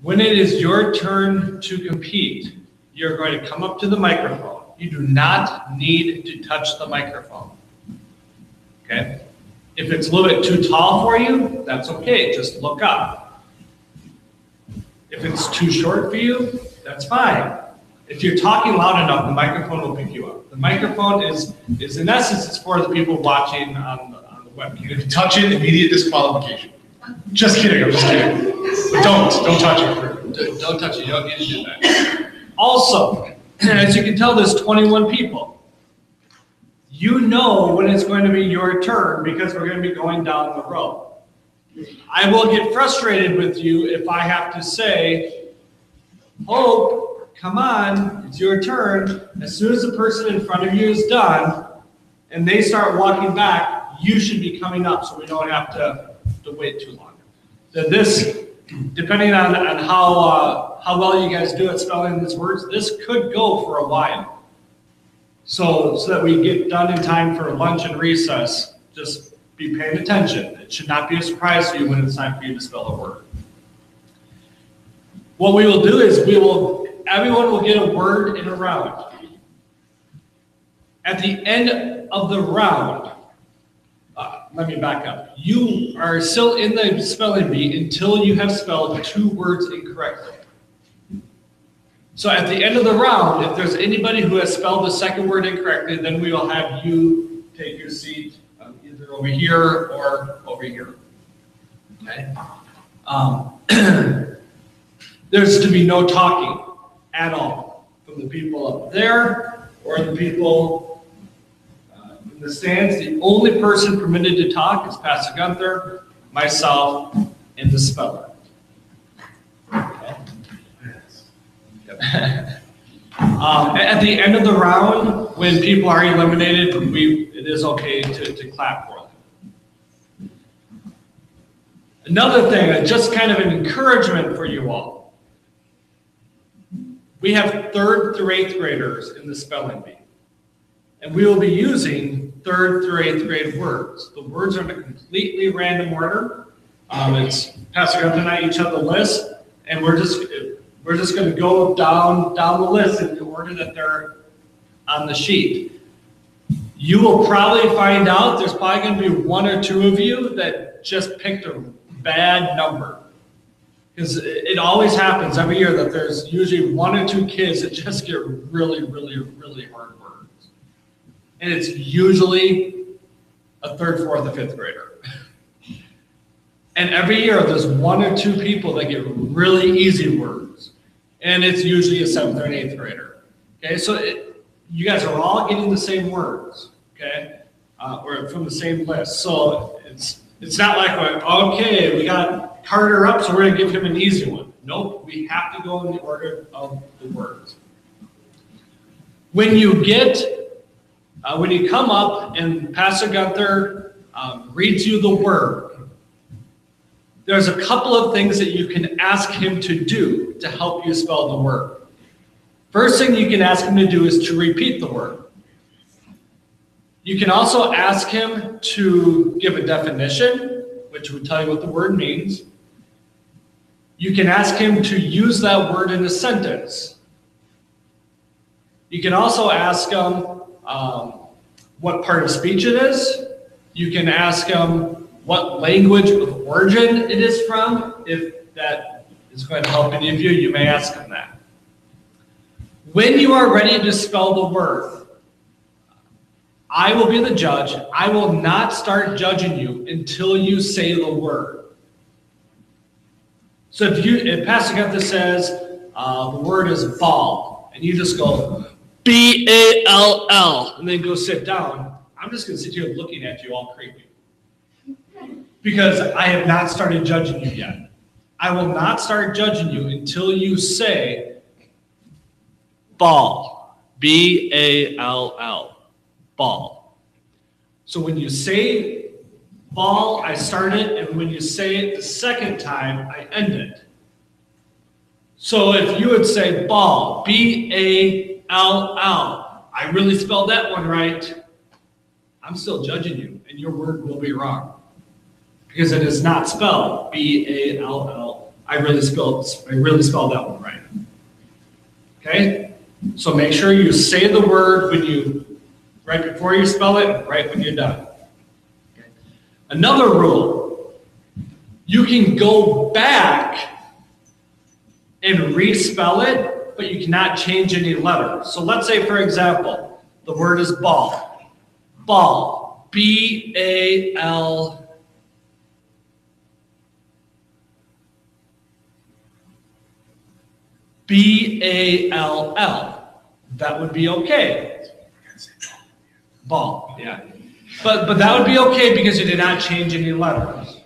When it is your turn to compete, you're going to come up to the microphone. You do not need to touch the microphone. Okay? If it's a little bit too tall for you, that's okay. Just look up. If it's too short for you, that's fine. If you're talking loud enough, the microphone will pick you up. The microphone is in essence, it's for the people watching on the webcam. If you touch it, immediate disqualification. Just kidding, I'm just kidding. But don't touch it. Don't touch it, you don't need to do that. Also, as you can tell, there's 21 people. You know when it's going to be your turn because we're going to be going down the road. I will get frustrated with you if I have to say, Hope, come on, it's your turn. As soon as the person in front of you is done and they start walking back, you should be coming up so we don't have to wait too long. So this, depending on how well you guys do at spelling these words, this could go for a while. So that we get done in time for lunch and recess, just be paying attention. It should not be a surprise to you when it's time for you to spell a word. What we will do is everyone will get a word in a round. At the end of the round, let me back up. You are still in the spelling bee until you have spelled 2 words incorrectly. So at the end of the round, if there's anybody who has spelled the second word incorrectly, then we will have you take your seat either over here or over here. Okay? There's to be no talking at all from the people up there or the people in the stands. The only person permitted to talk is Pastor Gunther, myself, and the speller. Okay? At the end of the round, when people are eliminated, it is okay to clap for them. Another thing, just kind of an encouragement for you all. We have 3rd through 8th graders in the spelling bee. And we will be using 3rd through 8th grade words. The words are in a completely random order. It's Pastor Gunther and I each have the list, and we're just going to go down the list in the order that they're on the sheet. You will probably find out there's probably going to be 1 or 2 of you that just picked a bad number. Because it always happens every year that there's usually 1 or 2 kids that just get really, really, really hard words. And it's usually a 3rd, 4th, or 5th grader. And every year there's 1 or 2 people that get really easy words. And it's usually a 7th or an 8th grader. Okay, so you guys are all getting the same words, okay? Or from the same list. So it's not like, okay, we got Carter up, so we're going to give him an easy one. Nope, we have to go in the order of the words. When you come up and Pastor Gunther reads you the word, there's a couple of things that you can ask him to do to help you spell the word. First thing you can ask him to do is to repeat the word. You can also ask him to give a definition, which would tell you what the word means. You can ask him to use that word in a sentence. You can also ask him what part of speech it is. You can ask him what language of origin it is from. If that is going to help any of you, you may ask him that. When you are ready to spell the word, I will be the judge. I will not start judging you until you say the word. So if Pastor Gunther says the word is ball, and you just go B-A-L-L, and then go sit down, I'm just going to sit here looking at you all creepy. Because I have not started judging you yet. I will not start judging you until you say ball, B-A-L-L, ball. So when you say ball, I start it, and when you say it the second time, I end it. So if you would say ball, B-A-L-L, I really spelled that one right, I'm still judging you, and your word will be wrong. Because it is not spelled B-A-L-L, I really spelled that one right. Okay? So make sure you say the word right before you spell it, and right when you're done. Okay? Another rule, you can go back and respell it, but you cannot change any letters. So let's say, for example, the word is ball. Ball. B-A-L. B-A-L-L. That would be okay. Ball, yeah. But that would be okay because you did not change any letters.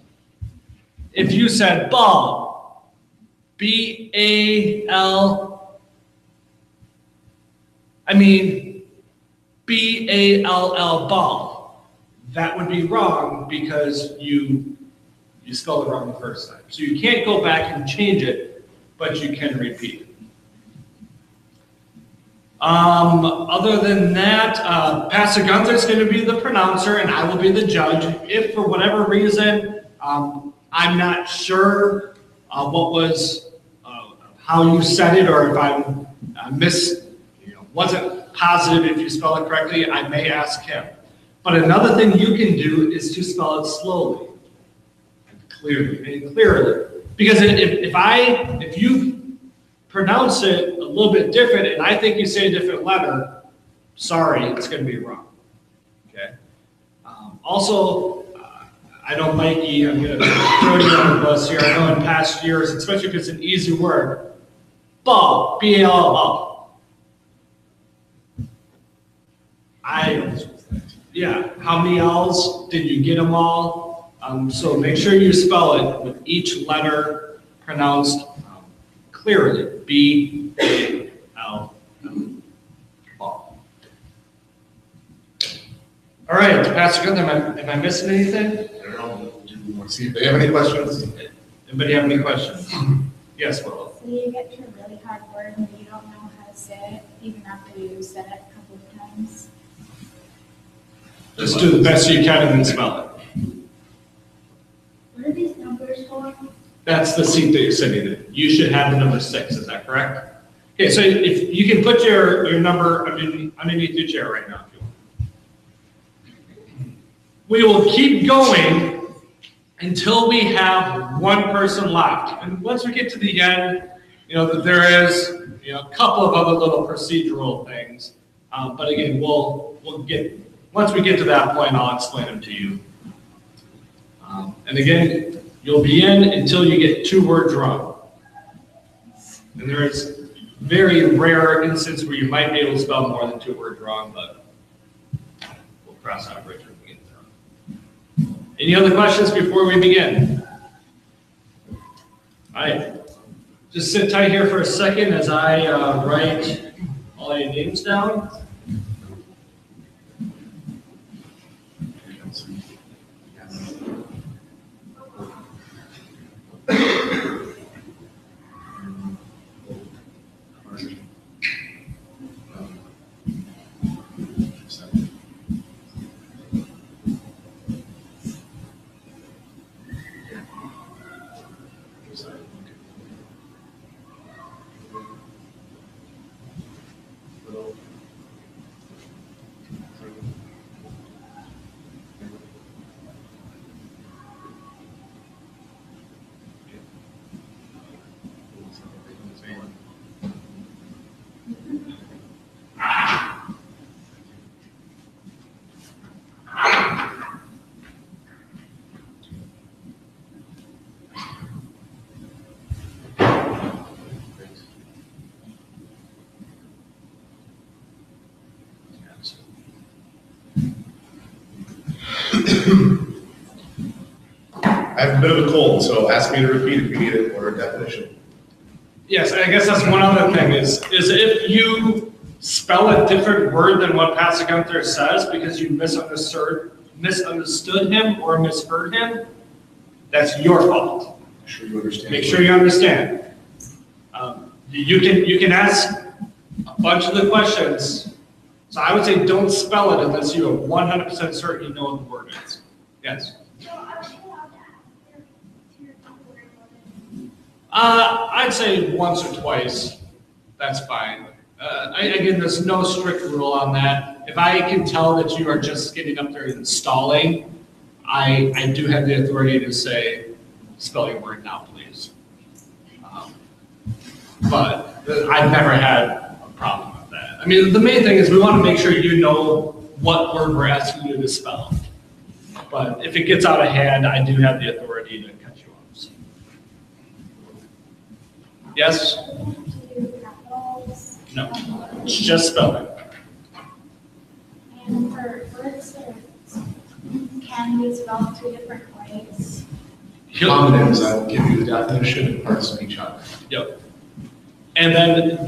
If you said ball, B-A-L, B-A-L-L, ball. That would be wrong because you spelled it wrong the first time. So you can't go back and change it, but you can repeat it. Other than that, Pastor Gunther is going to be the pronouncer and I will be the judge. If for whatever reason, I'm not sure how you said it, or if I'm wasn't positive if you spell it correctly, I may ask him. But another thing you can do is to spell it slowly and clearly. Because if you pronounce it a little bit different and I think you say a different letter, sorry, it's going to be wrong. Okay. Also, I know Mikey, I'm going to throw you on the bus here. I know in past years, especially if it's an easy word, ball, B-A-L, ball. How many L's? Did you get them all? So make sure you spell it with each letter pronounced clearly. B-A-L, ball. All right, Pastor Gunther, am I missing anything? I don't know. Do you want to see if they have any questions? Anybody have any questions? Yes, Willow. So you get to a really hard word and you don't know how to say it, even after you said it a couple of times. Just do the best you can and then spell it. What are these numbers for? That's the seat that you're sitting in. You should have the number 6, is that correct? Okay, so if you can put your number underneath your chair right now, if you want. We will keep going until we have one person left. And once we get to the end, there is a couple of other little procedural things. But again, once we get to that point, I'll explain them to you. And again, you'll be in until you get 2 words wrong. And there is very rare instance where you might be able to spell more than 2 words wrong, but we'll cross that bridge when we get there. Any other questions before we begin? All right. Just sit tight here for a second as I write all your names down. I have a bit of a cold, so ask me to repeat if you need it or a definition. Yes, I guess that's one other thing is if you spell a different word than what Pastor Gunther says because you misunderstood him or misheard him, that's your fault. Make sure you understand. Make sure you understand. You can ask a bunch of the questions. So I would say don't spell it unless you are 100% certain you know what the word is. Yes? So I was allowed to ask your I'd say once or twice, that's fine. Again, there's no strict rule on that. If I can tell that you are just getting up there and installing, I do have the authority to say, spell your word now, please. But I've never had a problem with that. I mean, the main thing is we want to make sure you know what word we're asking you to spell. But if it gets out of hand, I do have the authority to cut you off. So. Yes? No, it's just spelling. And for words that can be spelled two different ways. Homonyms, I will give you the definition and part of speech on it. Yep. And then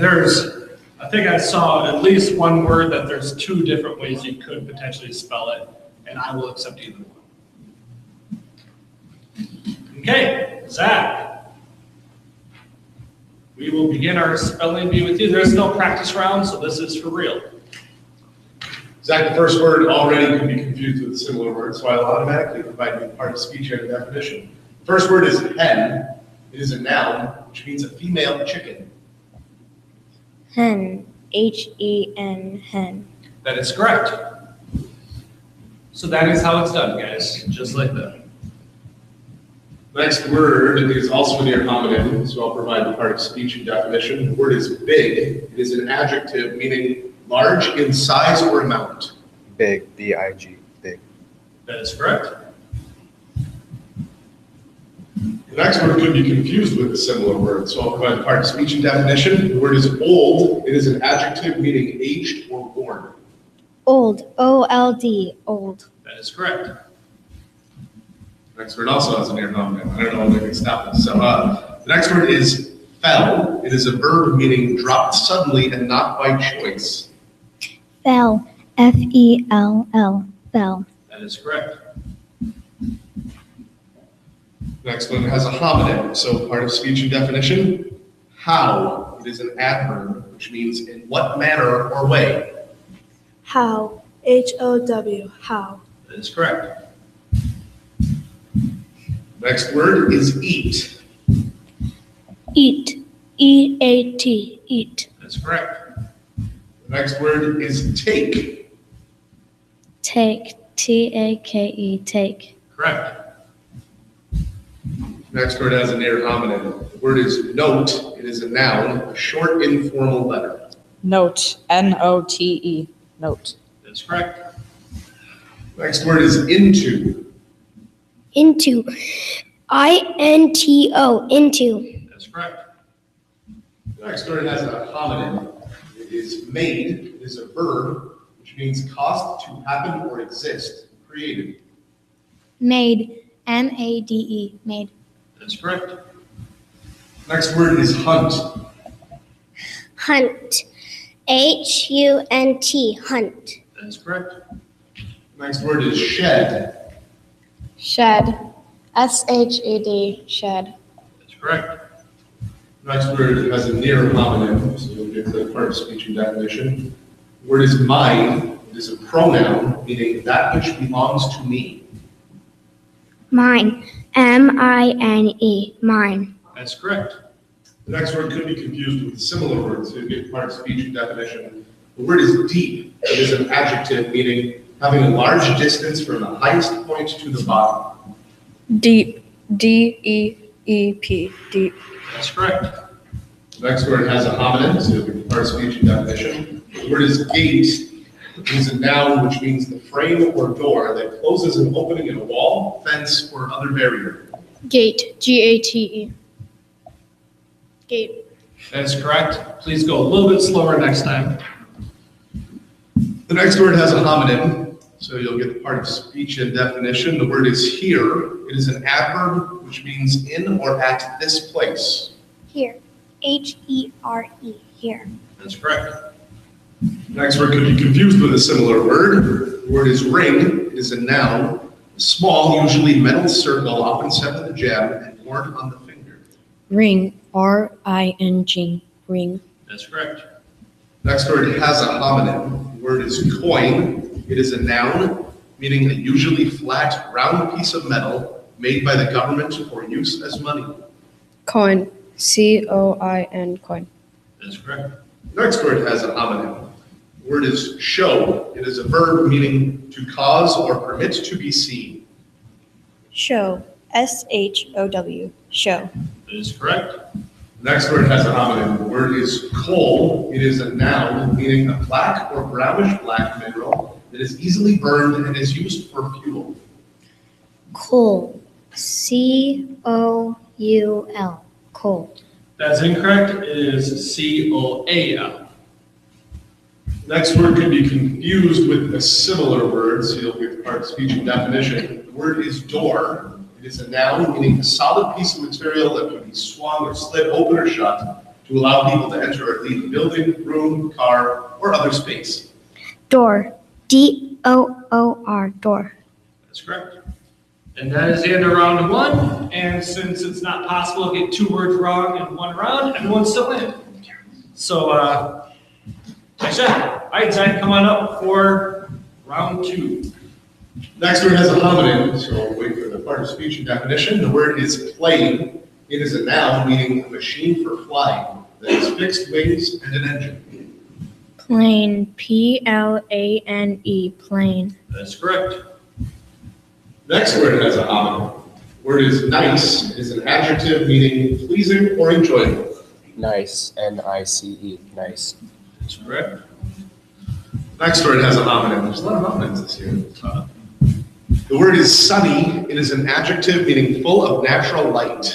I think I saw at least one word that there's two different ways you could potentially spell it, and I will accept either one. Okay, Zach. We will begin our spelling bee with you. There's no practice round, so this is for real. Zach, the first word already can be confused with a similar word, so I'll automatically provide you part of speech and a definition. First word is hen. It is a noun, which means a female chicken. Hen. Hen. Hen. That is correct. So that is how it's done, guys, just like that. Next word is also near homonym, so I'll provide the part of speech and definition. The word is big. It is an adjective meaning large in size or amount. Big, B-I-G, big. That is correct. The next word could be confused with a similar word, so I'll provide the part of speech and definition. The word is old. It is an adjective meaning aged or worn. Old. O-L-D. Old. That is correct. Next word also has a near homonym. I don't know if they can stop it. So the next word is fell. It is a verb meaning dropped suddenly and not by choice. Fell. F-E-L-L. Fell. That is correct. Next one has a homonym. So part of speech and definition, how. It is an adverb, which means in what manner or way. How. H-O-W. How. That is correct. Next word is eat. Eat. E-A-T. Eat. That's correct. The next word is take. Take. T-A-K-E. Take. Correct. Next word has a near homonym. The word is note. It is a noun, a short informal letter. Note, N-O-T-E, note. That's correct. Next word is into. Into. I-N-T-O. Into. That's correct. Next word has a homonym. It is made. It is a verb, which means caused to happen or exist, created. Made. M-A-D-E. Made. That's correct. Next word is hunt. Hunt. H-U-N-T. Hunt. That's correct. Next word is shed. Shed. S-H-E-D. Shed. That's correct. Next word has a near homonym, so you'll get the part of speech and definition. The word is mine. It is a pronoun, meaning that which belongs to me. Mine. M-I-N-E. Mine. That's correct. The next word could be confused with a similar word, so you get part of speech and definition. The word is deep. It is an adjective meaning having a large distance from the highest point to the bottom. Deep, D-E-E-P, deep. That's correct. The next word has a homonym, so you'll get part of speech and definition. The word is gate. It is a noun which means the frame or door that closes an opening in a wall, fence, or other barrier. Gate. G-A-T-E. Gate. That is correct. Please go a little bit slower next time. The next word has a homonym, so you'll get part of speech and definition. The word is here. It is an adverb which means in or at this place. Here. H-E-R-E. Here. That's correct. Next word could be confused with a similar word. The word is ring. It is a noun, a small, usually metal circle, often set with a gem and worn on the finger. Ring, R-I-N-G, ring. That's correct. Next word has a homonym. The word is coin. It is a noun, meaning a usually flat, round piece of metal made by the government for use as money. Coin. COIN, coin. That is correct. Next word has a homonym. The word is show. It is a verb meaning to cause or permit to be seen. Show. SHOW. Show. That is correct. Next word has a homonym. The word is coal. It is a noun meaning a black or brownish black mineral that is easily burned and is used for fuel. Coal. COUL. Coal. That's incorrect. It is COAL. Next word can be confused with a similar word, so you'll get part speech and definition. The word is door. It is a noun meaning a solid piece of material that can be swung or slid open or shut to allow people to enter or leave a building, room, car, or other space. Door. DOOR. Door. That's correct. And that is the end of round one. And since it's not possible to get 2 words wrong in 1 round, everyone's still in. So, Aisha, Einstein, come on up for round 2. Next word has a homonym, so we'll wait for the part of speech and definition. The word is plane. It is a noun meaning a machine for flying that has fixed wings and an engine. Plane. PLANE. Plane. That's correct. Next word has a homonym. The word is nice. It is an adjective meaning pleasing or enjoyable. Nice. NICE. Nice. That's correct. Next word has a homonym. There's a lot of homonyms this year. The word is sunny. It is an adjective meaning full of natural light.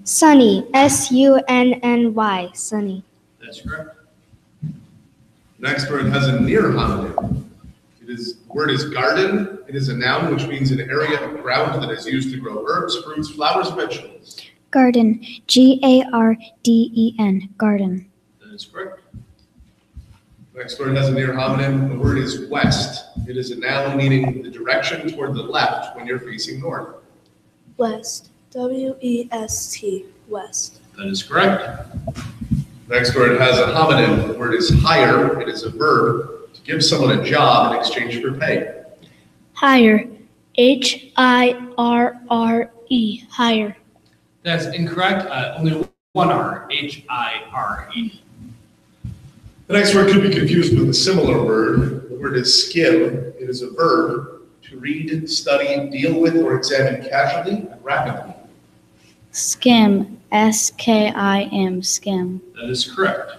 Sunny. SUNNY. Sunny. That's correct. Next word has a near homonym. The word is garden. It is a noun which means an area of ground that is used to grow herbs, fruits, flowers, and vegetables. Garden. GARDEN. Garden. That is correct. Next word has a near homonym. The word is west. It is a noun meaning the direction toward the left when you're facing north. West. WEST. West. That is correct. Next word has a homonym. The word is hire. It is a verb to give someone a job in exchange for pay. Higher. HIRRE. Higher. That's incorrect. Only 1 R. HIRE. The next word could be confused with a similar word. The word is skim. It is a verb to read, study, deal with, or examine casually and rapidly. Skim. SKIM. Skim. That is correct.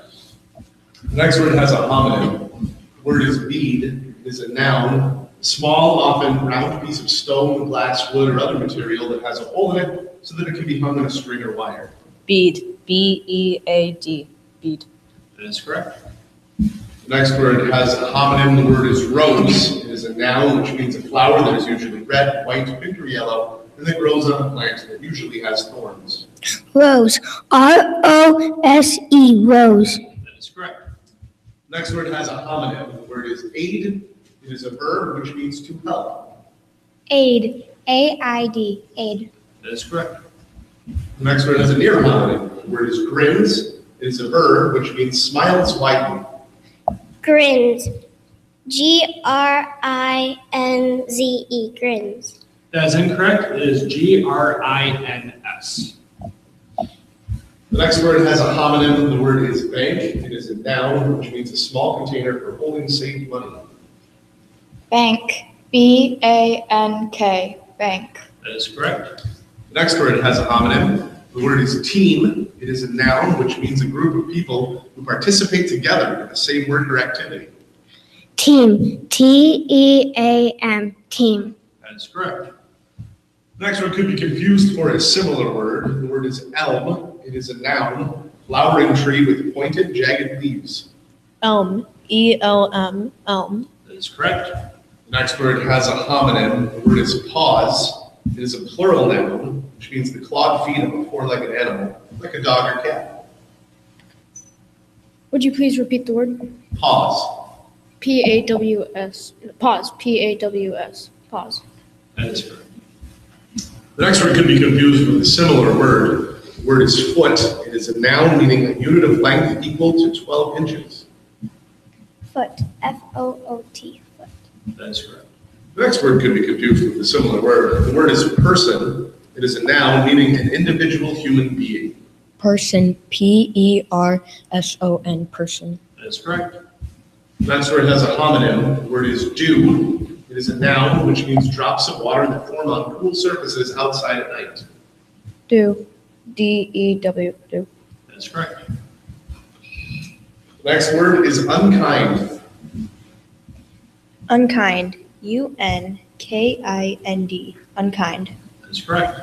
The next word has a homonym. The word is bead. It is a noun, a small, often round piece of stone, glass, wood, or other material that has a hole in it so that it can be hung on a string or wire. Bead. BEAD. Bead. That is correct. The next word has a homonym. The word is rose. It is a noun which means a flower that is usually red, white, pink, or yellow, and that grows on a plant that usually has thorns. Rose. ROSE. Rose. That is correct. Next word has a homonym. The word is aid. It is a verb which means to help. Aid. AID. Aid. That is correct. The next word has a near homonym. The word is grins. It is a verb which means smiles widely. Grins. GRINZE. Grins. That is incorrect. It is GRINS. The next word has a homonym. The word is bank. It is a noun which means a small container for holding saved money. Bank. BANK. Bank. That is correct. The next word has a homonym. The word is team. It is a noun which means a group of people who participate together in the same work or activity. Team. TEAM. Team. That is correct. The next word could be confused for a similar word. The word is elm. It is a noun, flowering tree with pointed, jagged leaves. Elm. ELM. Elm. That is correct. The next word has a homonym. The word is paws. It is a plural noun, which means the clawed feet of a four-legged animal, like a dog or cat. Would you please repeat the word? Paws. PAWS. Pause. PAWS. Pause. That is correct. The next word could be confused with a similar word. The word is foot. It is a noun meaning a unit of length equal to 12 inches. Foot. FOOT. Foot. That is correct. The next word could be confused with a similar word. The word is person. It is a noun meaning an individual human being. Person. Person. Person. That is correct. The next word has a homonym. The word is dew. It is a noun, which means drops of water that form on cool surfaces outside at night. Do. DEW. Do. That is correct. The next word is unkind. Unkind. UNKIND. Unkind. That is correct.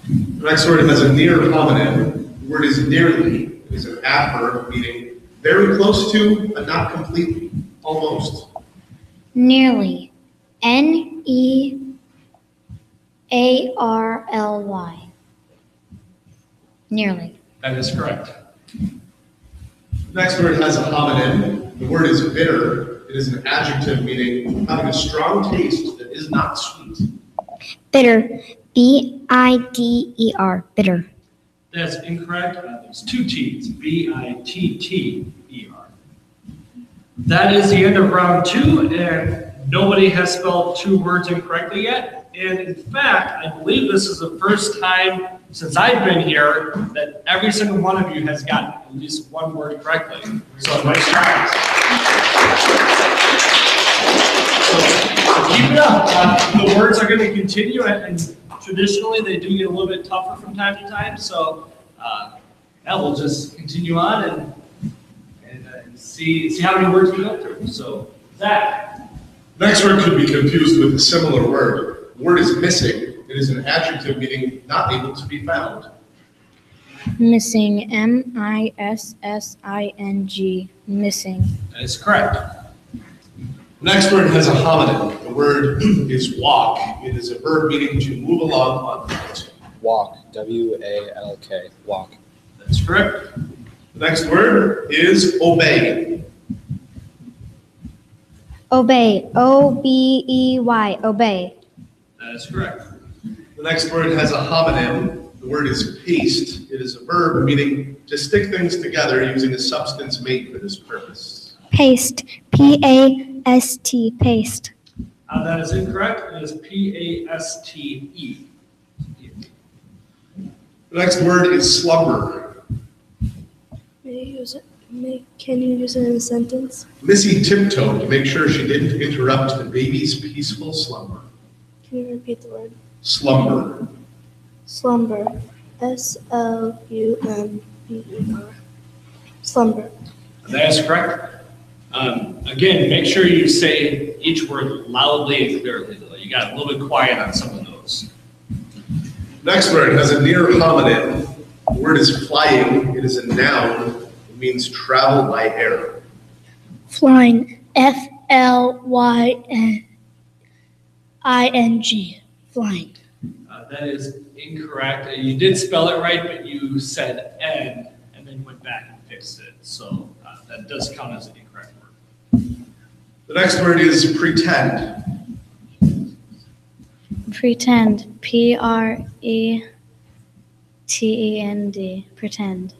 The next word has a near homonym. The word is nearly. It is an adverb meaning very close to, but not completely, almost. Nearly. NEARLY. Nearly. That is correct. The next word has a homonym. The word is bitter. It is an adjective meaning having a strong taste that is not sweet. Bitter. BIDER. Bitter. That's incorrect. There's two T's. BITTER. That is the end of round 2, and nobody has spelled 2 words incorrectly yet. And in fact, I believe this is the first time since I've been here that every single one of you has gotten at least 1 word correctly. So nice try. So keep it up. The words are going to continue, and traditionally they do get a little bit tougher from time to time. So yeah, we'll just continue on and see how many words we go through. So Zach. Next word could be confused with a similar word. The word is missing. It is an adjective meaning not able to be found. Missing. MISSING. Missing. That is correct. The next word has a homonym. The word is walk. It is a verb meaning to move along on foot. Walk. WALK. Walk. That's correct. The next word is obey. Obey. OBEY. Obey. That is correct. The next word has a homonym. The word is paste. It is a verb meaning to stick things together using a substance made for this purpose. Paste. PAST. Paste. That is incorrect. It is PASTE. The next word is slumber. Can you use it in a sentence? Missy tiptoed to make sure she didn't interrupt the baby's peaceful slumber. Can you repeat the word? Slumber. Slumber. SLUMBER. Slumber. That is correct. Again, make sure you say each word loudly and clearly. You got a little bit quiet on some of those. Next word has a near homonym. The word is flying. It is a noun. It means travel by air. Flying. FLYING. Flying. That is incorrect. You did spell it right, but you said N and then went back and fixed it. So that does count as an incorrect word. The next word is pretend. Pretend. PRETEND. Pretend.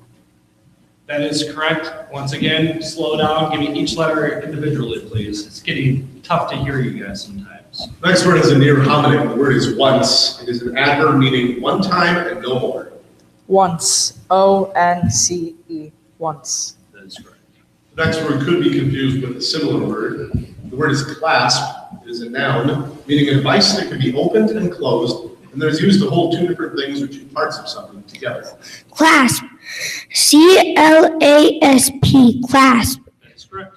That is correct. Once again, slow down. Give me each letter individually, please. It's getting tough to hear you guys sometimes. Next word is a near homonym. The word is once. It is an adverb meaning one time and no more. Once. ONCE. Once. That is correct. The next word could be confused with a similar word. The word is clasp. It is a noun, meaning a device that can be opened and closed, and there's used to hold 2 different things or 2 parts of something together. Clasp. CLASP. Clasp. That is correct.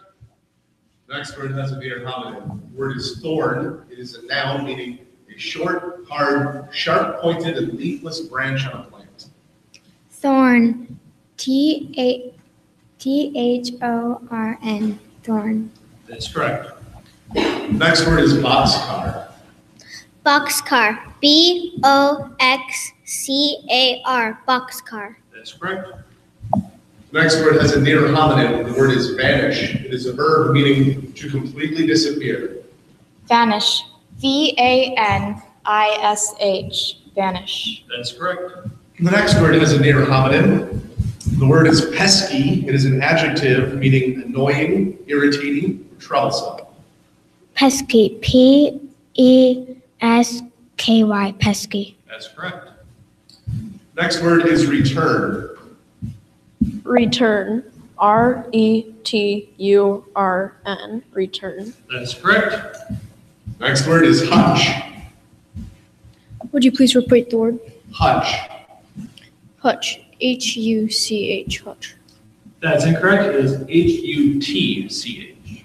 The next word has a near homonym. The word is thorn. It is a noun meaning a short, hard, sharp-pointed, and leafless branch on a plant. Thorn. THORN. Thorn. That is correct. The next word is boxcar. Boxcar. BOXCAR. Boxcar. That is correct. The next word has a near homonym. The word is vanish. It is a verb meaning to completely disappear. Vanish. VANISH. Vanish. That is correct. The next word has a near homonym. The word is pesky. It is an adjective meaning annoying, irritating, or troublesome. Pesky. PESKY. Pesky. That's correct. Next word is return. Return. R-E-T-U-R-N. Return. That is correct. Next word is hutch. Would you please repeat the word? Hutch. Hutch. H-U-C-H. Hutch. That's incorrect. It is H-U-T-C-H.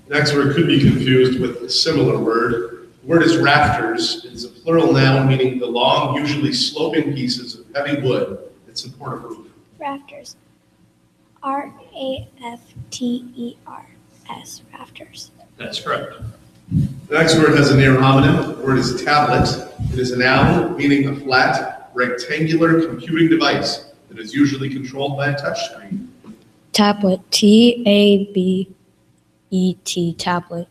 Next word could be confused with a similar word. The word is rafters. It is a plural noun meaning the long, usually sloping pieces of heavy wood that support a roof. Rafters. R-A-F-T-E-R-S. Rafters. That's correct. The next word has a near homonym. The word is tablet. It is a noun meaning a flat, rectangular computing device that is usually controlled by a touchscreen. Tablet. T-A-B-E-T. Tablet.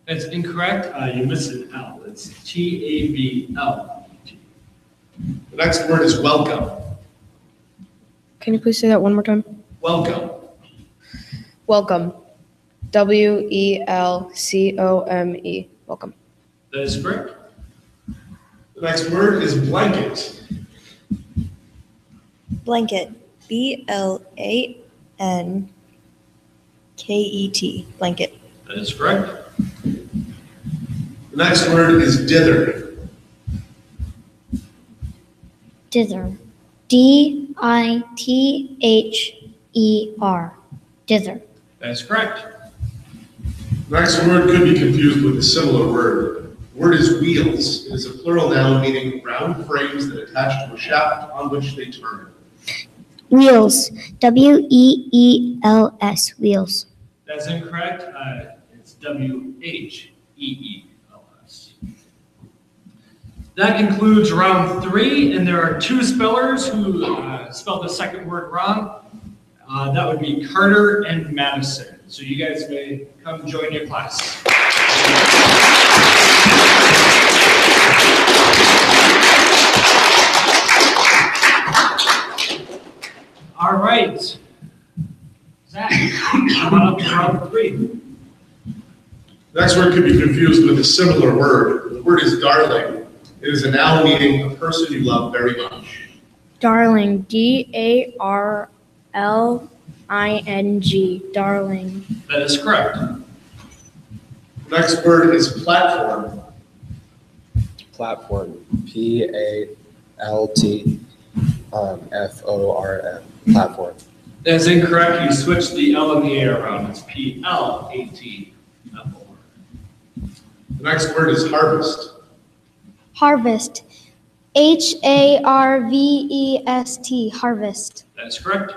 That's incorrect. You missed an L. It's T-A-B-L-E-T. The next word is welcome. Can you please say that one more time? Welcome. Welcome. W-E-L-C-O-M-E. Welcome. That is correct. The next word is blanket. Blanket. B-L-A-N-K-E-T. Blanket. That is correct. The next word is dither. Dither. D-I-T-H-E-R. Dither. That is correct. The next word could be confused with a similar word. The word is wheels. It is a plural noun meaning round frames that attach to a shaft on which they turn. Wheels. W-E-E-L-S. Wheels. That's incorrect. It's W-H-E-E-L-S. That concludes round 3, and there are 2 spellers who spelled the second word wrong. That would be Carter and Madison. So you guys may come join your class. All right. Zach, come on up to round 3. Next word could be confused with a similar word. The word is darling. It is a noun meaning a person you love very much. Darling. D-A-R-L-I-N-G. Darling. That is correct. Next word is platform. Platform. P-A-L-T-F-O-R-M. Platform. That's incorrect. You switched the L and the A around. It's P-L-A-T-F-O-R. The next word is harvest. Harvest. H-A-R-V-E-S-T. Harvest. That's correct.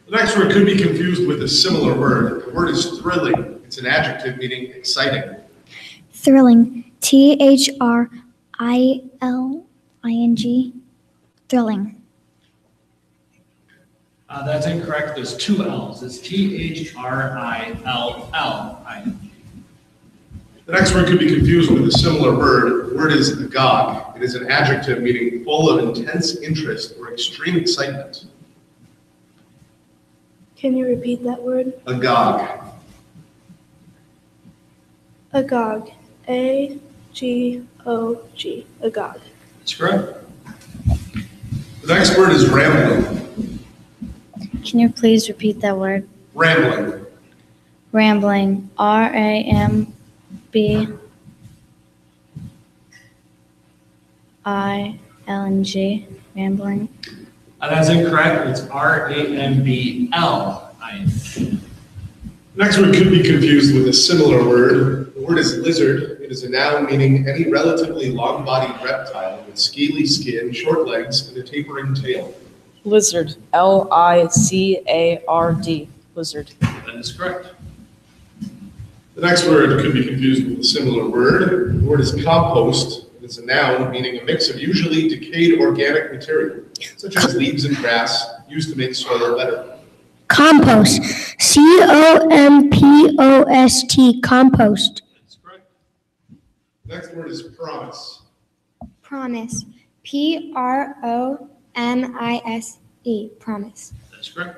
The next word could be confused with a similar word. The word is thrilling. It's an adjective meaning exciting. Thrilling. T-H-R-I-L-I-N-G. Thrilling. That's incorrect. There's 2 L's. It's T-H-R-I-L-L-I-N-G. The next word could be confused with a similar word. The word is agog. It is an adjective meaning full of intense interest or extreme excitement. Can you repeat that word? Agog. Agog. A-G-O-G. Agog. That's correct. The next word is rambling. Can you please repeat that word? Rambling. Rambling. R-A-M-B-I-L-N-G. Rambling. That's incorrect. It's R-A-M-B-L-I-N-G. Next word could be confused with a similar word. The word is lizard. It is a noun meaning any relatively long-bodied reptile with scaly skin, short legs, and a tapering tail. Lizard. L-I-Z-A-R-D. Lizard. That is correct. The next word could be confused with a similar word. The word is compost. It is a noun meaning a mix of usually decayed organic material, such as leaves and grass, used to make soil better. Compost. C-O-M-P-O-S-T. Compost. That's correct. The next word is promise. Promise. P-R-O-M-I-S-E. Promise. That's correct.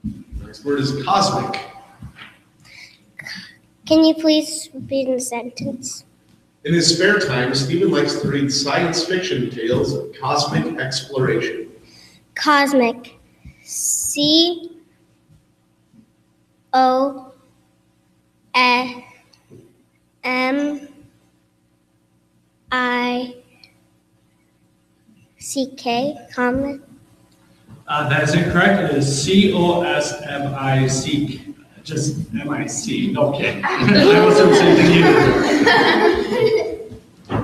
The next word is cosmic. Can you please repeat the sentence? In his spare time, Stephen likes to read science fiction tales of cosmic exploration. Cosmic. COSMIC, comet. That is incorrect. It is COSMIC. Just MIC. No kidding. I wasn't saying either.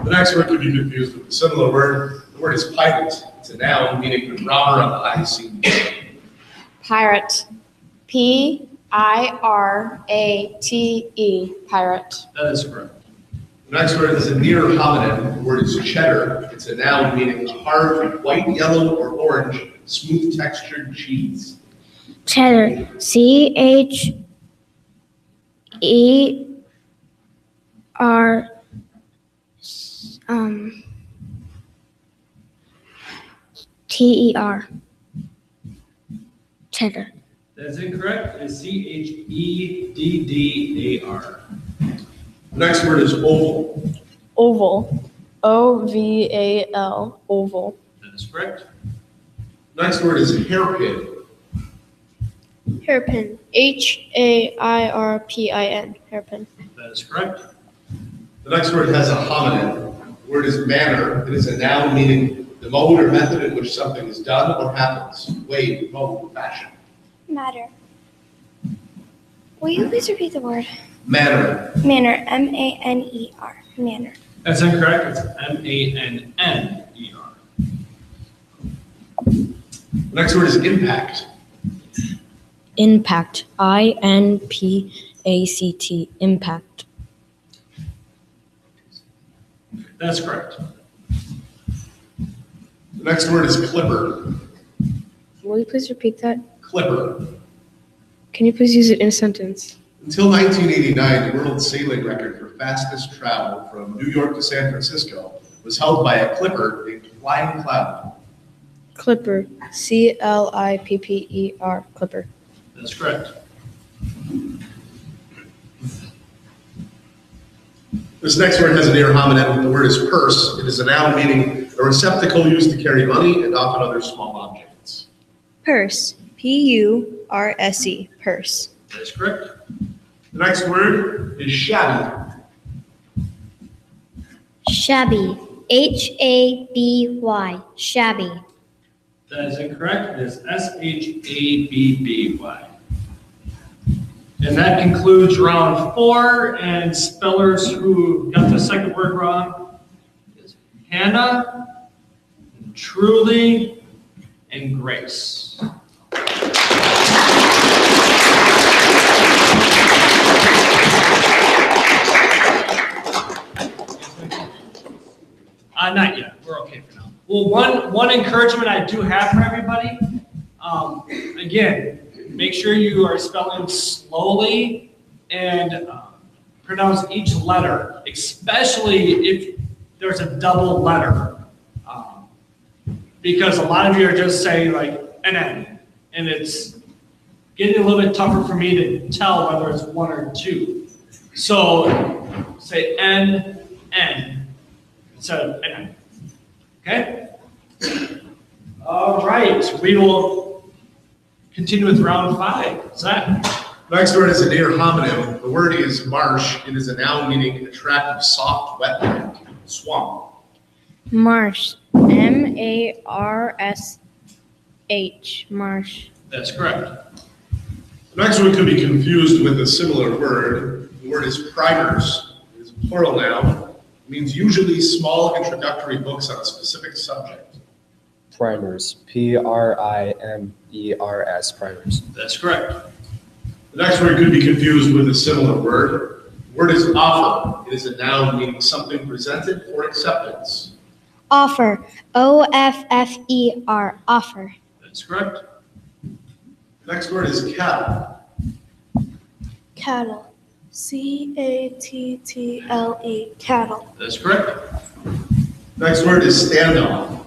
The next word could be confused with a similar word. The word is pirate. It's a noun meaning the robber on the high seas. Pirate. PIRATE. Pirate. That is correct. The next word is a near homonym. The word is cheddar. It's a noun meaning a hard, white, yellow, or orange, smooth textured cheese. Cheddar. CHER. TER. Cheddar. That is incorrect. It is CHEDDAR. The next word is oval. Oval. OVAL. Oval. That is correct. The next word is hairpin. Hairpin. HAIRPIN. Hairpin. That is correct. The next word has a homonym. The word is manner. It is a noun meaning the mode or method in which something is done or happens. Way, mode, fashion. Matter. Will you please repeat the word? Manner. Manner. MANER. Manner. That's incorrect. It's MANNER. The next word is impact. Impact. INPACT. Impact. That's correct. The next word is clipper. Will you please repeat that? Clipper. Can you please use it in a sentence? Until 1989, the world sailing record for fastest travel from New York to San Francisco was held by a clipper named Flying Cloud. Clipper. CLIPPER. Clipper. That's correct. This next word has a near homonym. The word is purse. It is a noun meaning a receptacle used to carry money and often other small objects. Purse. PURSE. Purse. That is correct. The next word is shabby. Shabby. HABY. Shabby. That is incorrect. It is SHABBY. And that concludes round 4, and spellers who got the second word wrong is Hannah, and Truly, and Grace. Not yet. We're okay for now. Well, one encouragement I do have for everybody, again, make sure you are spelling slowly and pronounce each letter, especially if there's a double letter. Because a lot of you are just saying like an N, and it's getting a little bit tougher for me to tell whether it's one or two. So say N, instead of N. Okay? All right, we will continue with round 5. Zach? Next word is a near homonym. The word is marsh. It is a noun meaning a tract of soft wetland, swamp. Marsh. MARSH. Marsh. That's correct. The next one could be confused with a similar word. The word is primers. It is a plural noun. It means usually small introductory books on a specific subject. Primers. PRIMERS. Primers. That's correct. The next word could be confused with a similar word. The word is offer. It is a noun meaning something presented for acceptance. Offer. OFFER. Offer. That's correct. The next word is cattle. Cattle. CATTLE. Cattle. That's correct. Next word is standoff.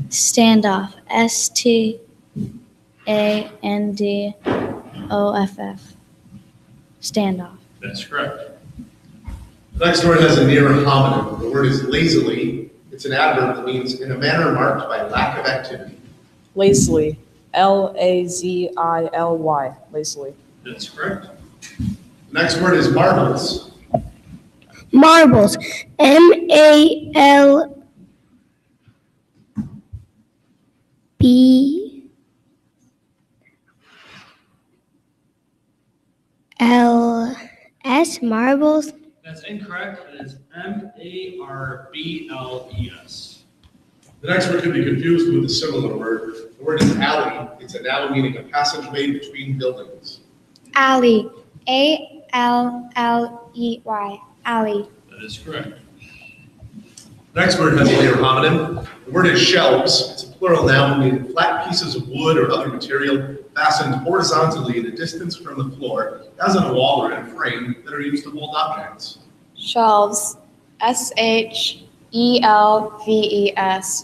Standoff. STANDOFF. Standoff. That's correct. The next word has a near homonym. The word is lazily. It's an adverb that means in a manner marked by lack of activity. Lazily. Lazily. Lazily. That's correct. Next word is marbles. Marbles. MARBLES. Marbles. That's incorrect. It is MARBLES. The next word could be confused with a similar word. The word is alley. It's a noun meaning a passageway between buildings. Alley. ALLEY. Alley. That is correct. Next word has a later homonym. The word is shelves. It's a plural noun meaning flat pieces of wood or other material fastened horizontally at a distance from the floor, as on a wall or in a frame, that are used to hold objects. Shelves. SHELVES.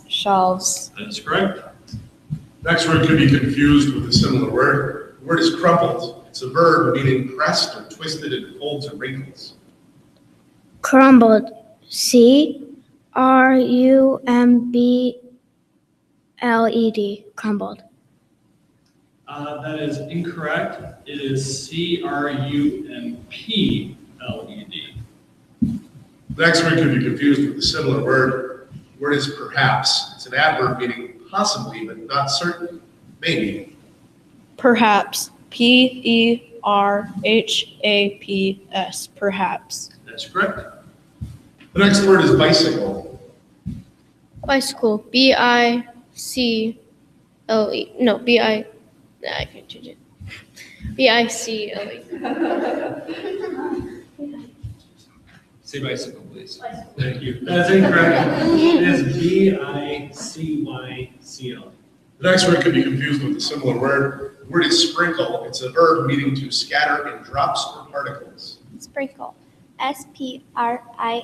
Shelves. That is correct. Next word could be confused with a similar word. The word is crumpled. It's a verb meaning pressed or twisted in folds or wrinkles. Crumbled. CRUMBLED. Crumbled. That is incorrect. It is CRUMPLED. The next word could be confused with a similar word. The word is perhaps. It's an adverb meaning possibly, but not certain. Maybe. Perhaps. PERHAPS. Perhaps. That's correct. The next word is bicycle. Bicycle. BICLE. No, I can't change it. BICLE. Say bicycle, please. Thank you. That's incorrect. It is BICYCLE. The next word could be confused with a similar word. The word is sprinkle. It's a verb meaning to scatter in drops or particles. Sprinkle. SPRINKLY.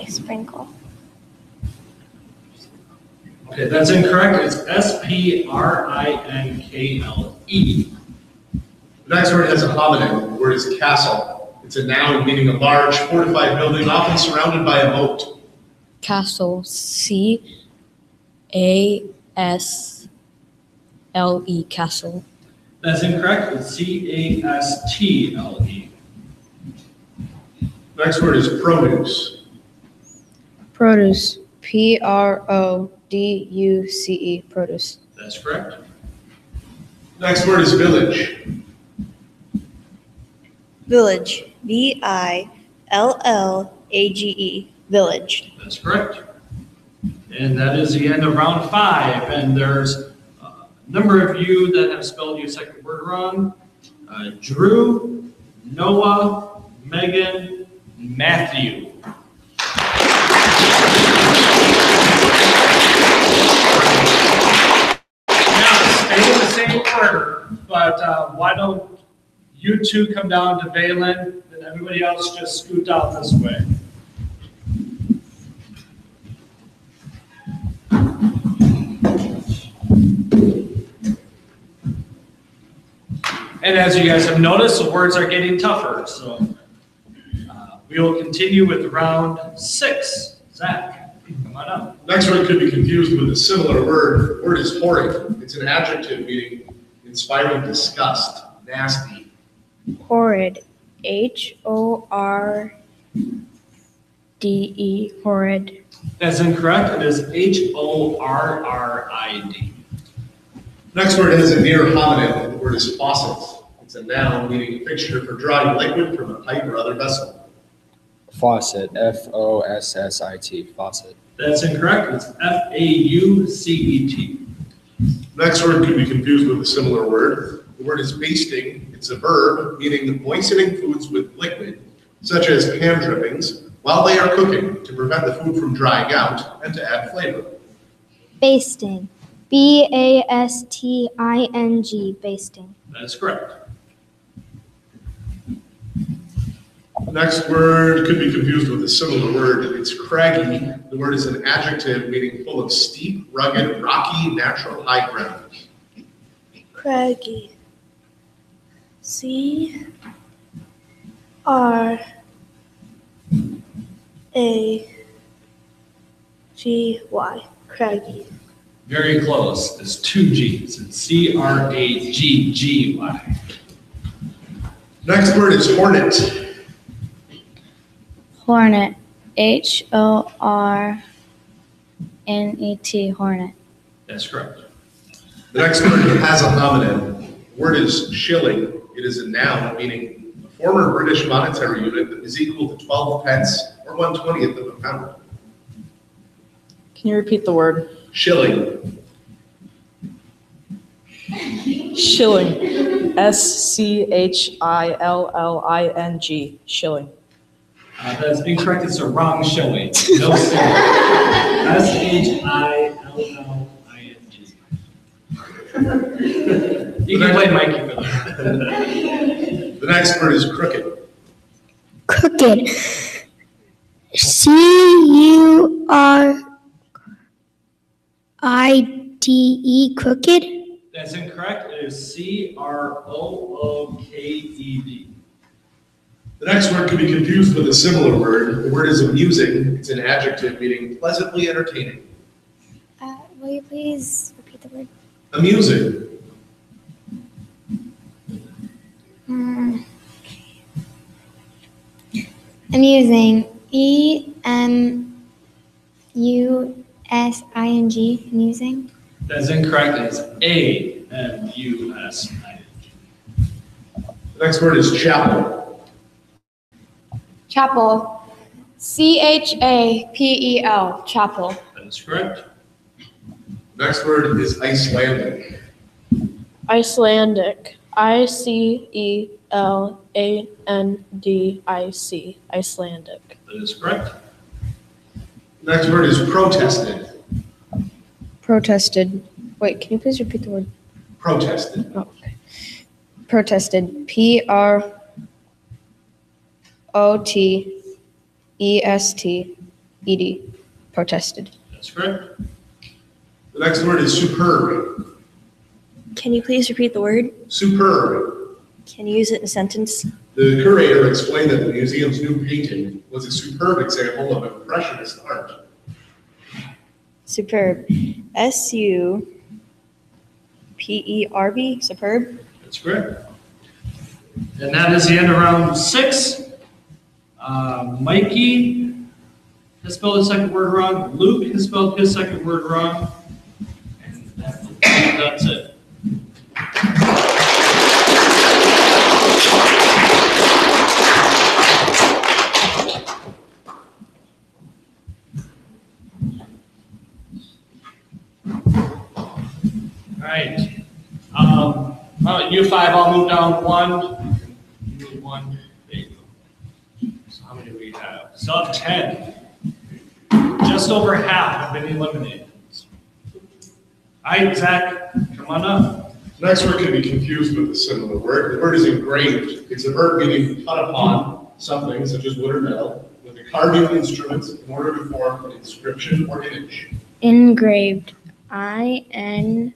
Sprinkle. Okay, that's incorrect. It's SPRINKLE. The next word has a homonym. The word is castle. It's a noun meaning a large, fortified building often surrounded by a moat. Castle. CASLE. Castle. That's incorrect. It's CASTLE. Next word is produce. Produce. PRODUCE. Produce. That's correct. Next word is village. Village. VILLAGE. Village. That's correct. And that is the end of round 5. And there's a number of you that have spelled your second word wrong. Drew, Noah, Megan, Matthew. Now, stay in the same order, but why don't you two come down to Valen, and everybody else just scoot out this way. And as you guys have noticed, the words are getting tougher, so we will continue with round 6. Zach, come on up. Next word could be confused with a similar word. The word is horrid. It's an adjective meaning inspiring disgust, nasty. Horrid. HORDE. Horrid. That's incorrect. It is HORRID. Next word has a near homonym. The word is faucet. It's a noun meaning a fixture for drawing liquid from a pipe or other vessel. Faucet. FOSSIT. Faucet. That's incorrect. It's FAUCET. Next word could be confused with a similar word. The word is basting. It's a verb meaning moistening foods with liquid, such as pan drippings, while they are cooking to prevent the food from drying out and to add flavor. Basting. BASTING. Basting. That is correct. Next word could be confused with a similar word. It's craggy. The word is an adjective meaning full of steep, rugged, rocky, natural high ground. Craggy. CRAGY. Craggy. Very close. It's two G's. It's Cragggy. Next word is hornet. Hornet. Hornet. Hornet. That's correct. The next word has a homonym. The word is shilling. It is a noun meaning a former British monetary unit that is equal to 12 pence or 1/20th of a pound. Can you repeat the word? Shilling. Shilling. SCHILLING. Shilling. That's incorrect. It's a wrong shilling. No SHILLILING. You can blame Mikey for that. The next word is crooked. Crooked. CURIDE. Crooked. That's incorrect. It is CROOKED. The next word could be confused with a similar word. The word is amusing. It's an adjective meaning pleasantly entertaining. Will you please repeat the word? Amusing. Amusing. EMUSING. Amusing. That's incorrect. It's AMUSING. The next word is chapel. Chapel. CHAPEL. Chapel. That is correct. Next word is Icelandic. Icelandic. ICELANDIC. Icelandic. That is correct. Next word is protested. Protested. Wait, can you please repeat the word? Protested. Oh, okay. Protested. PROTESTED. Protested. That's correct. The next word is superb. Can you please repeat the word? Superb. Can you use it in a sentence? The curator explained that the museum's new painting was a superb example of impressionist art. Superb. SUPERB. Superb. That's correct. And that is the end of round 6. Mikey has spelled his second word wrong. Luke has spelled his second word wrong. And that's it. All right. You 5, I'll move down 1. You move 1. There you go. So how many do we have? So 10. Just over half have been eliminated. All right, Zach, come on up. Next word can be confused with a similar word. The word is engraved. It's a verb meaning cut upon something, such as wood or metal, with a carving instrument in order to form an inscription or image. Engraved. INGRAVED.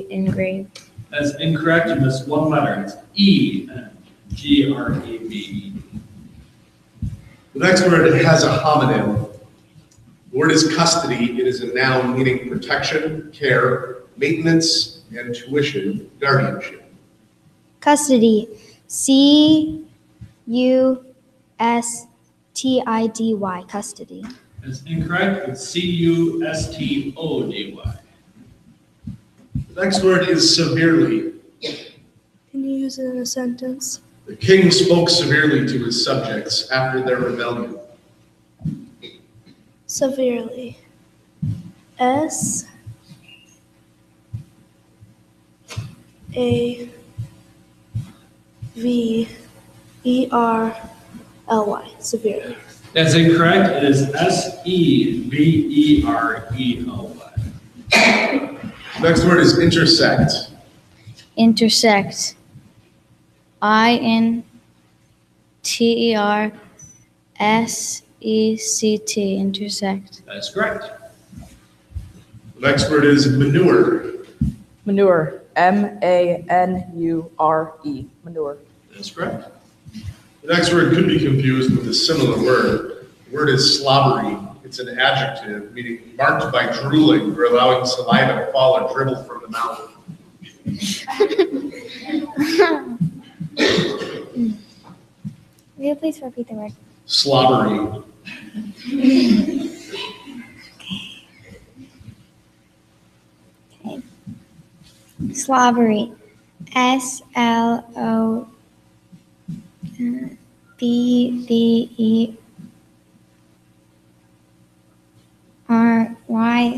Engraved. That's incorrect. You missed one letter. It's ENGRAVE. The next word has a homonym. The word is custody. It is a noun meaning protection, care, maintenance, and tuition, guardianship. Custody. CUSTIDY. Custody. That's incorrect. It's CUSTODY. The next word is severely. Can you use it in a sentence? The king spoke severely to his subjects after their rebellion. Severely. SAVERLY. Severely. That's incorrect. It is SEVERELY. Next word is intersect. Intersect. INTERSECT. Intersect. That's correct. The next word is manure. Manure. MANURE. Manure. That's correct. The next word could be confused with a similar word. The word is slobbery. It's an adjective meaning marked by drooling or allowing saliva to fall or dribble from the mouth. Will you please repeat the word? Slobbery. Okay. Slobbery. SLOBBERY.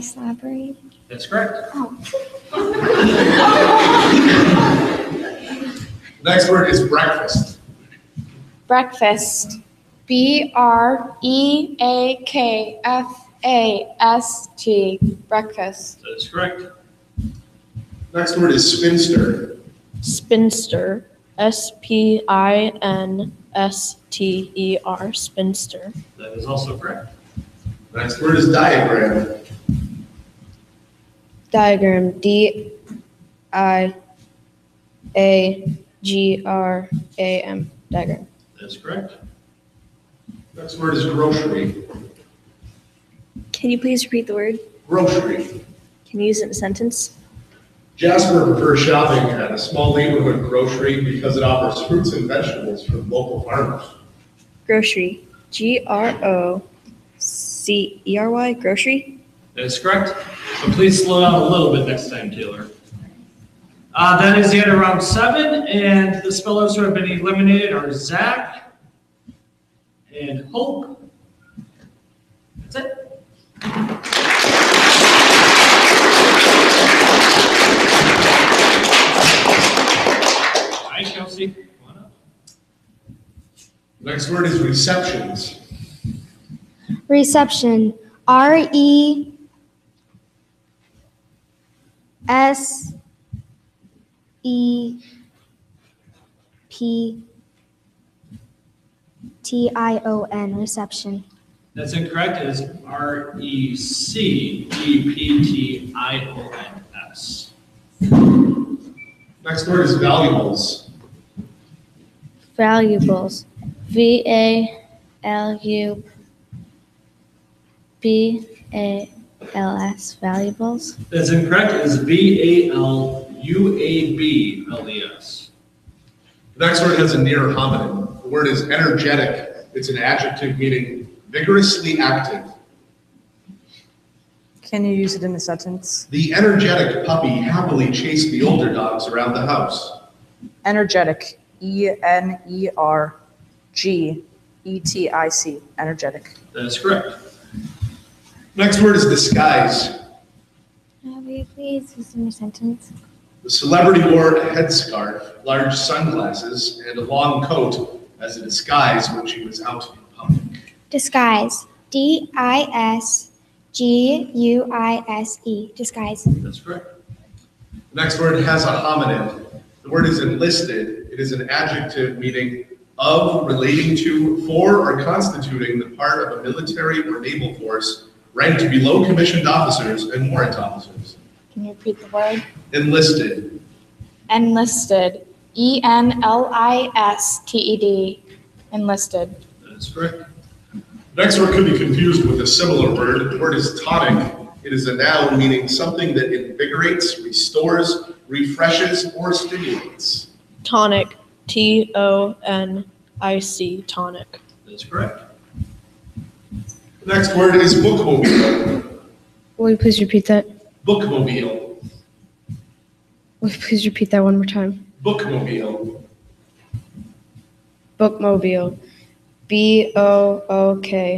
Slobbery. That's correct. Oh. Next word is breakfast. Breakfast. BREAKFAST. Breakfast. That is correct. Next word is spinster. Spinster. SPINSTER. Spinster. That is also correct. Next word is diagram. Diagram. DIAGRAM. Diagram. That is correct. Next word is grocery. Can you please repeat the word? Grocery. Can you use it in a sentence? Jasper prefers shopping at a small neighborhood grocery because it offers fruits and vegetables from local farmers. Grocery. GROCERY. Grocery. That is correct. So please slow down a little bit next time, Taylor. That is the end of round 7, and the spellers who have been eliminated are Zach and Hope. That's it. Hi, Kelsey. Come on up. Next word is receptions. Reception. RECEPTION. Reception. That's incorrect. It is RECEPTIONS. Next word is valuables. Valuables. VALUBALS. Valuables. That's incorrect. It is VALUABLES. Next word has a near homonym. The word is energetic. It's an adjective meaning vigorously active. Can you use it in a sentence? The energetic puppy happily chased the older dogs around the house. Energetic. ENERGETIC. Energetic. That is correct. Next word is disguise. Will you please use in a sentence? The celebrity wore a headscarf, large sunglasses, and a long coat as a disguise when she was out in public. Disguise. DISGUISE. Disguise. That's correct. The next word has a homonym. The word is enlisted. It is an adjective meaning of, relating to, for, or constituting the part of a military or naval force ranked below commissioned officers and warrant officers. Can you repeat the word? Enlisted. Enlisted. ENLISTED. Enlisted. That is correct. Next word could be confused with a similar word. The word is tonic. It is a noun meaning something that invigorates, restores, refreshes, or stimulates. Tonic. TONIC. Tonic. That is correct. The next word is bookmobile. Will you please repeat that? Bookmobile. Will you please repeat that one more time? Bookmobile. Bookmobile. BOOKMOBILE.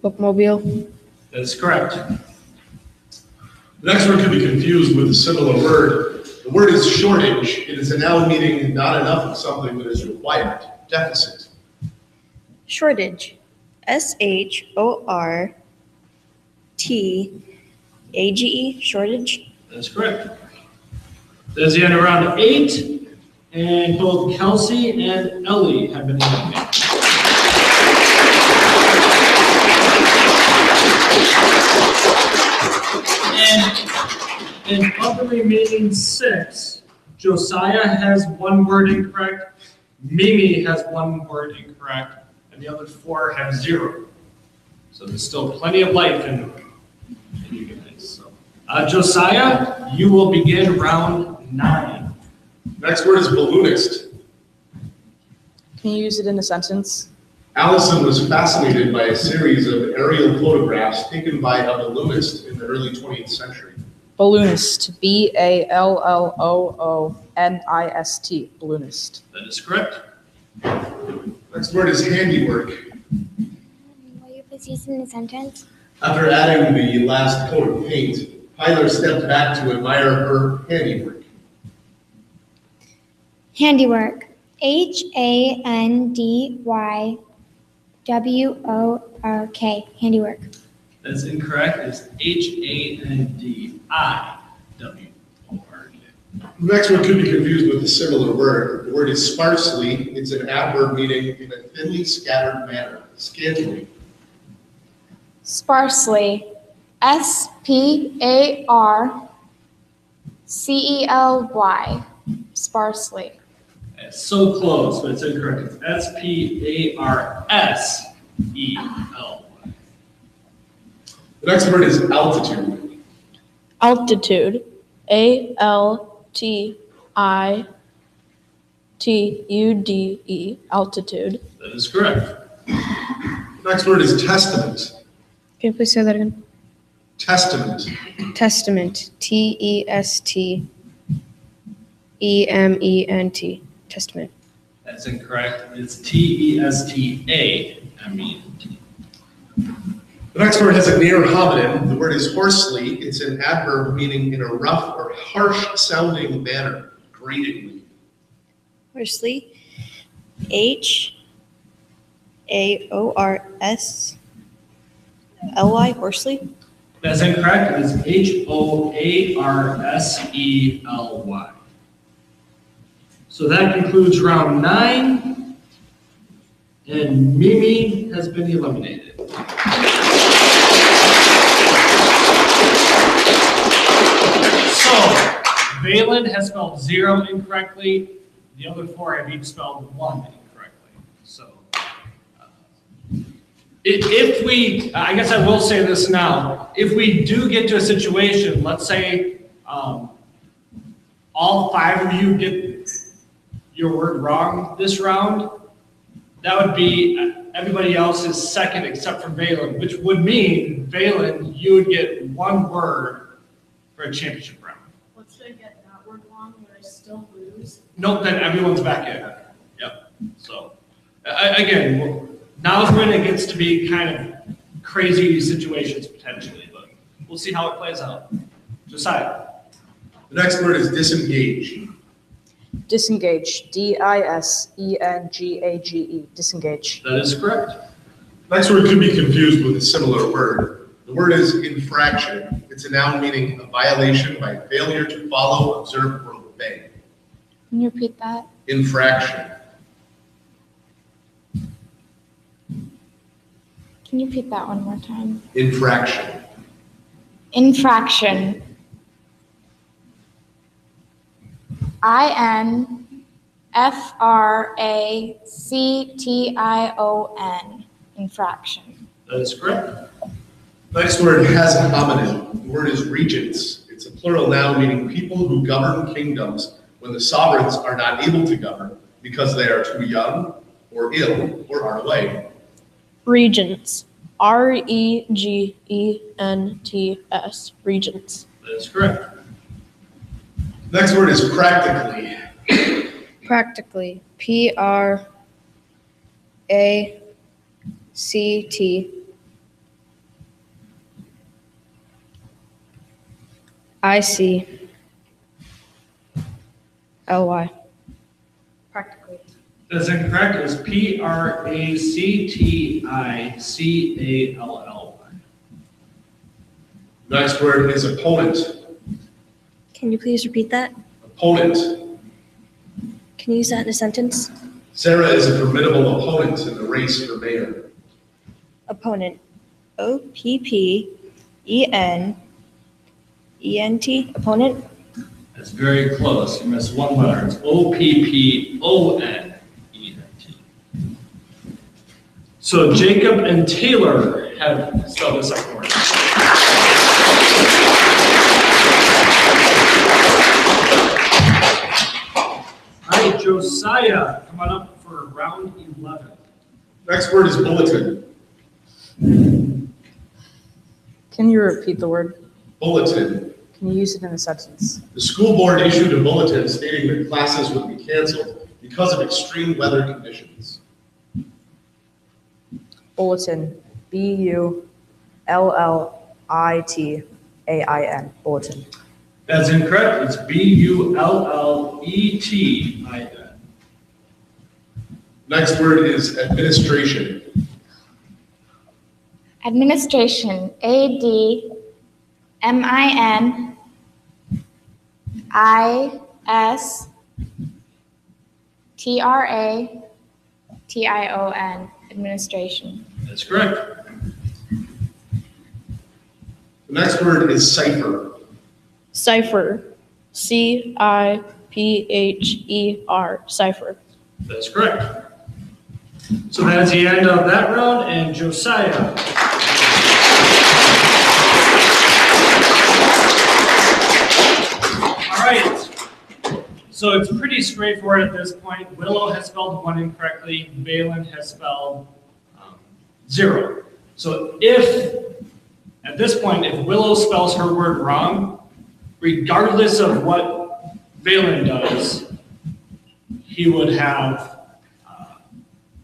Bookmobile. That is correct. The next word could be confused with a similar word. The word is shortage. It is a noun meaning not enough of something that is required. Deficit. Shortage. SHORTAGE. Shortage. That is correct. That is the end of round 8, and both Kelsey and Ellie have been eliminated. And And of the remaining 6, Josiah has one word incorrect, Mimi has one word incorrect, and the other 4 have 0. So there's still plenty of life in you guys. So, Josiah, you will begin round 9. Next word is balloonist. Can you use it in a sentence? Allison was fascinated by a series of aerial photographs taken by a balloonist in the early 20th century. Balloonist. Balloonist. Balloonist. That is correct. Next word is handiwork. Will you please use it in a sentence? After adding the last coat of paint, Tyler stepped back to admire her handiwork. Handiwork. HANDYWORK. Handiwork. That is incorrect. It's HANDIWORK. Next one could be confused with a similar word. The word is sparsely. It's an adverb meaning in a thinly scattered manner, scantily. Sparsely. SPARCELY. Sparsely. It's so close, but it's incorrect. It's SPARSELY. The next word is altitude. Altitude. ALTITUDE. Altitude. That is correct. Next word is testament. Can you please say that again? Testament. Testament. TESTEMENT. Testament. That's incorrect. It's TESTAMENT. The next word has a near homonym. The word is hoarsely. It's an adverb meaning in a rough or harsh sounding manner, gratingly. Hoarsely. HAORSLY. Hoarsely. That's incorrect. It's HOARSELY. So that concludes round 9, and Mimi has been eliminated. So, Valen has spelled 0 incorrectly. The other 4 have each spelled 1 incorrectly. So, if we, I guess I will say this now, if we do get to a situation, let's say all 5 of you get your word wrong this round, that would be everybody else's second except for Valen, which would mean, Valen, you would get 1 word for a championship round. Let's say I get that word wrong, would I still lose? Nope, then everyone's back in. Yep. So, again, now's when it gets to be kind of crazy situations potentially, but we'll see how it plays out. Josiah. The next word is disengage. Disengage. DISENGAGE. Disengage. That is correct. Next word could be confused with a similar word. The word is infraction. It's a noun meaning a violation by failure to follow, observe, or obey. Can you repeat that? Infraction. Can you repeat that one more time? Infraction. Infraction. INFRACTION. Infraction. That is correct. Next word has a homonym. The word is regents. It's a plural noun meaning people who govern kingdoms when the sovereigns are not able to govern because they are too young or ill or are away. Regents. REGENTS. Regents. That is correct. Next word is practically. Practically. PRACTICLY. Practically. That's incorrect. It's PRACTICALLY. Next word is opponent. Can you please repeat that? Opponent. Can you use that in a sentence? Sarah is a formidable opponent in the race for mayor. Opponent. OPPENT. E-N-T, opponent. That's very close. You missed one letter. It's O-P-P-O-N-E-N-T. So Jacob and Taylor have spelled the second word. All right, Josiah, come on up for round 11. Next word is bulletin. Can you repeat the word? Bulletin. Can you use it in a sentence? The school board issued a bulletin stating that classes would be canceled because of extreme weather conditions. Bulletin. B-U-L-L-I-T-A-I-N. Bulletin. That's incorrect. It's B-U-L-L-E-T-I-N. Next word is administration. Administration, A-D-M-I-N-I-S-T-R-A-T-I-O-N, administration. That's correct. The next word is cipher. Cipher. C-I-P-H-E-R. Cipher. That's correct. So that's the end of that round, and Josiah. All right. So it's pretty straightforward at this point. Willow has spelled 1 incorrectly. Valen has spelled 0. So at this point, if Willow spells her word wrong, regardless of what Valen does, he would have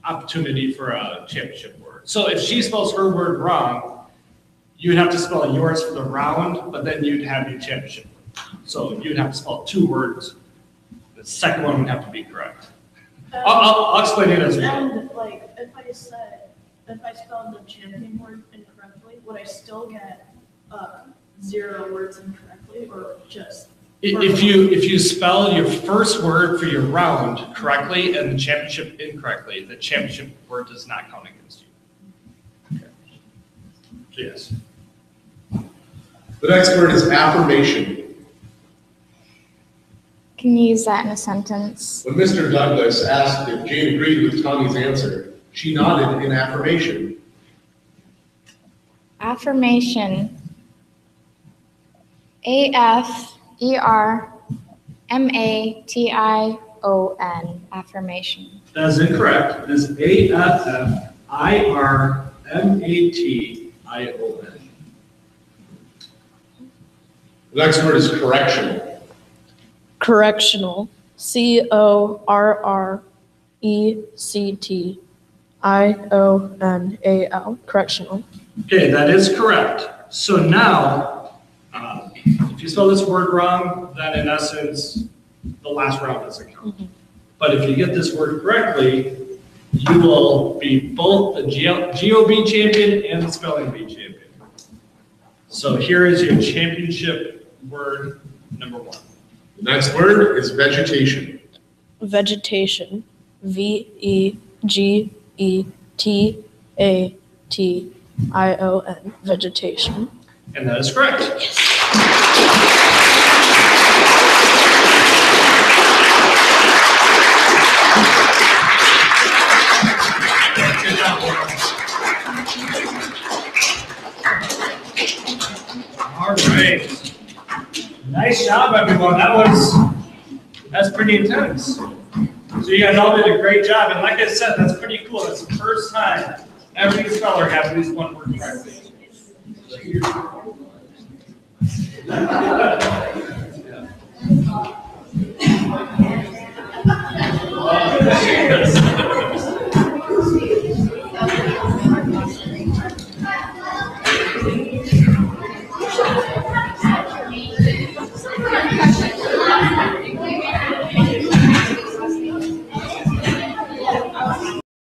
opportunity for a championship word. So if she spells her word wrong, you'd have to spell yours for the round, but then you'd have your championship word. So you'd have to spell 2 words. The second one would have to be correct. I'll explain it as well. And like, if I spelled the champion word incorrectly, would I still get 0 words incorrectly, or just? If you spell your first word for your round correctly and the championship incorrectly, the championship word does not count against you. Okay. Yes. The next word is affirmation. Can you use that in a sentence? When Mr. Douglas asked if Jane agreed with Tommy's answer, she nodded in affirmation. Affirmation. A-F-E-R-M-A-T-I-O-N. Affirmation. That is incorrect. It is A-F-F-I-R-M-A-T-I-O-N. The next word is correctional. Correctional. C-O-R-R-E-C-T-I-O-N-A-L. Correctional. Okay, that is correct. So now, if you spell this word wrong, then in essence, the last round doesn't count. But if you get this word correctly, you will be both the GOB champion and the spelling bee champion. So here is your championship word number 1. The next word is vegetation. Vegetation. V-E-G-E-T-A-T-I-O-N. Vegetation. And that is correct. Yes. All right. Nice job, everyone. That's pretty intense. So you guys all did a great job. And like I said, that's pretty cool. That's the first time every speller has at least one word correctly.